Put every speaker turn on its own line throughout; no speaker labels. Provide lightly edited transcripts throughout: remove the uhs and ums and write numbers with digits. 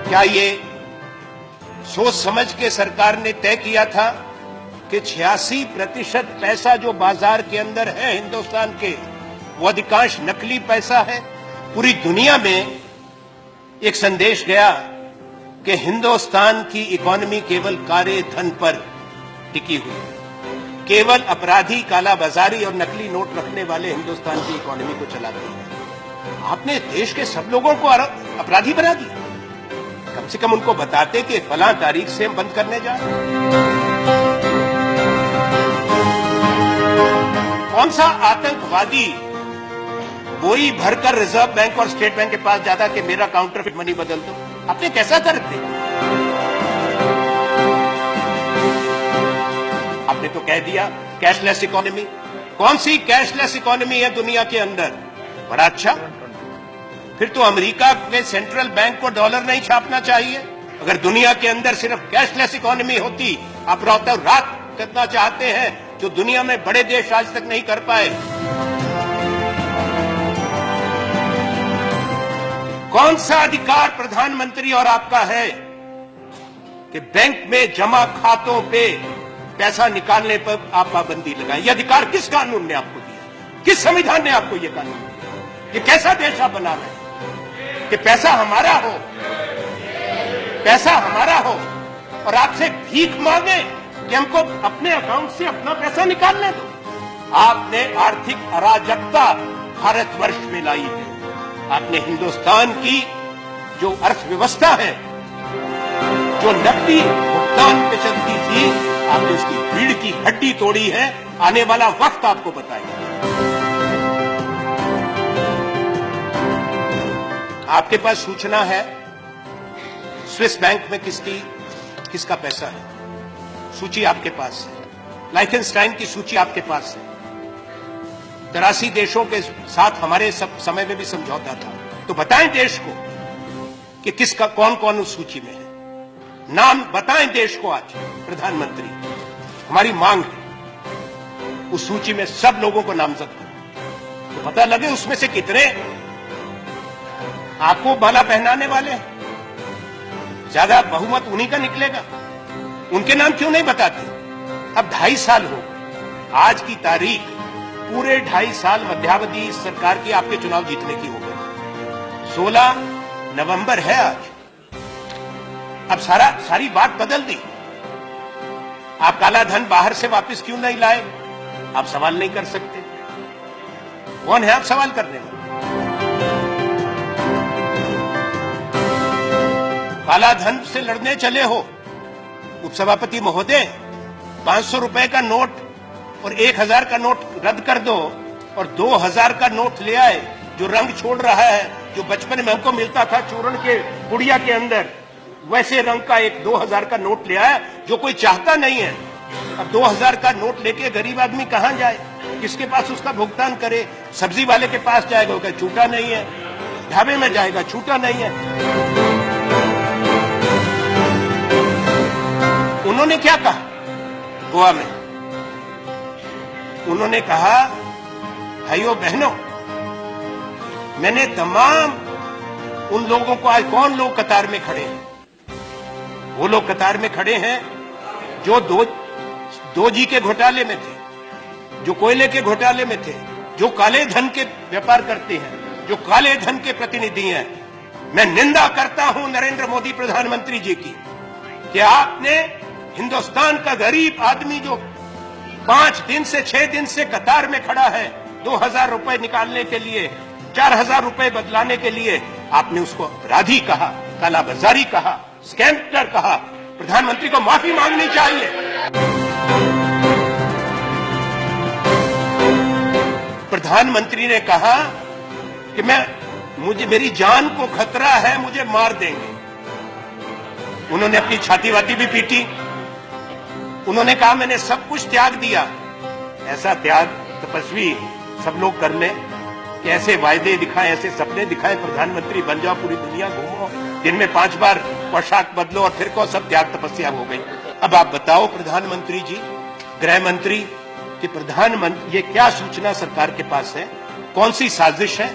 क्या ये सोच समझ के सरकार ने तय किया था कि 86% पैसा जो बाजार के अंदर है हिंदुस्तान के, वो अधिकांश नकली पैसा है? पूरी दुनिया में एक संदेश गया कि हिंदुस्तान की इकोनॉमी केवल काले धन पर टिकी हुई है, केवल अपराधी, कालाबाजारी और नकली नोट रखने वाले हिंदुस्तान की इकोनॉमी को चलाते हैं। आपने देश के सब लोगों को अपराधी बना दिया। कम से कम उनको बताते कि फलां तारीख से हम बंद करने जा रहे हैं। कौन सा आतंकवादी बोरी भरकर रिजर्व बैंक और स्टेट बैंक के पास जाता कि मेरा काउंटरफिट मनी बदल दो? आपने कैसा कर दिया? आपने तो कह दिया कैशलेस इकोनॉमी। कौन सी कैशलेस इकोनॉमी है दुनिया के अंदर? बड़ा अच्छा, फिर तो अमेरिका के सेंट्रल बैंक को डॉलर नहीं छापना चाहिए। अगर दुनिया के अंदर सिर्फ कैशलेस इकोनॉमी होती, आप रातों रात करना चाहते हैं जो दुनिया में बड़े देश आज तक नहीं कर पाए। कौन सा अधिकार प्रधानमंत्री और आपका है कि बैंक में जमा खातों पे पैसा निकालने पर आप पाबंदी लगाएं? यह अधिकार किस कानून ने आपको दिया? किस संविधान ने आपको यह कानून दिया? ये कैसा देश आप बना रहे हैं कि पैसा हमारा हो, पैसा हमारा हो और आपसे भीख मांगे कि हमको अपने अकाउंट से अपना पैसा निकालने दो? आपने आर्थिक अराजकता भारतवर्ष में लाई है। आपने हिंदुस्तान की जो अर्थव्यवस्था है, जो नकदी भुगतान पे चलती थी, आपने उसकी रीढ़ की हड्डी तोड़ी है। आने वाला वक्त आपको बताएगा। आपके पास सूचना है स्विस बैंक में किसका पैसा है? सूची आपके पास है। लाइखनस्टाइन की सूची आपके पास है। 83 देशों के साथ हमारे सब समय में भी समझौता था। तो बताएं देश को कि किसका कौन कौन उस सूची में है। नाम बताएं देश को। आज प्रधानमंत्री, हमारी मांग है उस सूची में सब लोगों को नामजद करो, तो पता लगे उसमें से कितने आपको माला पहनाने वाले हैं। ज्यादा बहुमत उन्हीं का निकलेगा। उनके नाम क्यों नहीं बताते? अब 2.5 साल हो गए, आज की तारीख, पूरे 2.5 साल मध्यावधि इस सरकार की आपके चुनाव जीतने की हो गई। 16 नवंबर है आज। अब सारी बात बदल दी। आप काला धन बाहर से वापस क्यों नहीं लाए? आप सवाल नहीं कर सकते। कौन है आप सवाल करने वाले? काला धन से लड़ने चले हो उपसभापति महोदय? 500 रुपए का नोट और 1000 का नोट रद्द कर दो और 2000 का नोट ले आए, जो रंग छोड़ रहा है, जो बचपन में हमको मिलता था चूर्ण के गुड़िया के अंदर, वैसे रंग का एक 2000 का नोट ले आया, जो कोई चाहता नहीं है। अब 2000 का नोट लेके गरीब आदमी कहां जाए? किसके पास उसका भुगतान करे? सब्जी वाले के पास जाएगा, वो कहे छूटा नहीं है। ढाबे में जाएगा, छूटा नहीं है। उन्होंने क्या कहा गोवा में? उन्होंने कहा, भाइयों बहनों, मैंने तमाम उन लोगों को, आज कौन लोग कतार में खड़े हैं? वो लोग कतार में खड़े हैं जो 2G के घोटाले में थे, जो कोयले के घोटाले में थे, जो काले धन के व्यापार करते हैं, जो काले धन के प्रतिनिधि हैं। मैं निंदा करता हूं नरेंद्र मोदी प्रधानमंत्री जी की कि आपने हिंदुस्तान का गरीब आदमी जो 5 दिन से 6 दिन से कतार में खड़ा है 2000 रुपए निकालने के लिए, 4000 रुपए बदलाने के लिए, आपने उसको अपराधी कहा, कालाबाजारी कहा, स्कैमर कहा। प्रधानमंत्री को माफी मांगनी चाहिए। प्रधानमंत्री ने कहा कि मेरी जान को खतरा है, मुझे मार देंगे। उन्होंने अपनी छाती वाती भी पीटी। उन्होंने कहा मैंने सब कुछ त्याग दिया। ऐसा त्याग तपस्वी सब लोग कर लें कि ऐसे वायदे दिखाएं, ऐसे सपने दिखाएं, प्रधानमंत्री बन जाओ, पूरी दुनिया घूमो, दिन में 5 बार पोशाक बदलो और फिर को सब त्याग तपस्या हो गई। अब आप बताओ प्रधानमंत्री जी, गृह मंत्री, कि प्रधानमंत्री ये क्या सूचना सरकार के पास है? कौन सी साजिश है?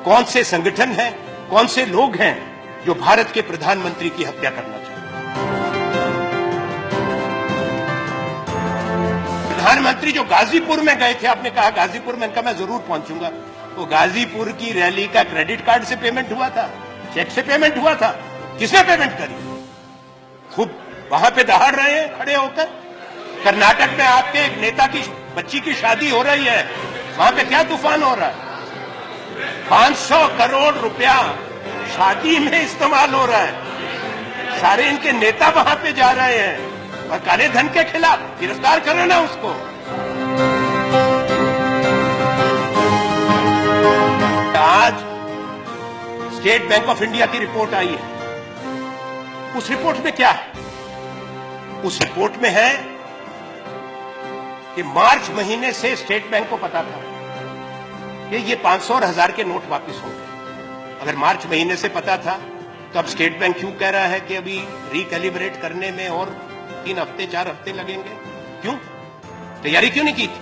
कौन से संगठन है? कौन से लोग हैं जो भारत के प्रधानमंत्री की हत्या करना चाहता है। प्रधानमंत्री जो गाजीपुर में गए थे, आपने कहा गाजीपुर में, इनका मैं जरूर पहुंचूंगा। तो गाजीपुर की रैली का क्रेडिट कार्ड से पेमेंट हुआ था, चेक से पेमेंट हुआ था? किसने पेमेंट करी? खूब वहां पे दहाड़ रहे हैं खड़े होकर। कर्नाटक में आपके एक नेता की बच्ची की शादी हो रही है, वहां पे क्या तूफान हो रहा है? 500 करोड़ रुपया शादी में इस्तेमाल हो रहा है। सारे इनके नेता वहां पे जा रहे हैं और काले धन के खिलाफ गिरफ्तार करो ना उसको। आज स्टेट बैंक ऑफ इंडिया की रिपोर्ट आई है। उस रिपोर्ट में क्या है? उस रिपोर्ट में है कि मार्च महीने से स्टेट बैंक को पता था कि ये 500 और 1000 के नोट वापस होंगे। अगर मार्च महीने से पता था तो अब स्टेट बैंक क्यों कह रहा है कि अभी रिकैलिब्रेट करने में और 3 हफ्ते 4 हफ्ते लगेंगे? क्यों? तैयारी क्यों नहीं की थी?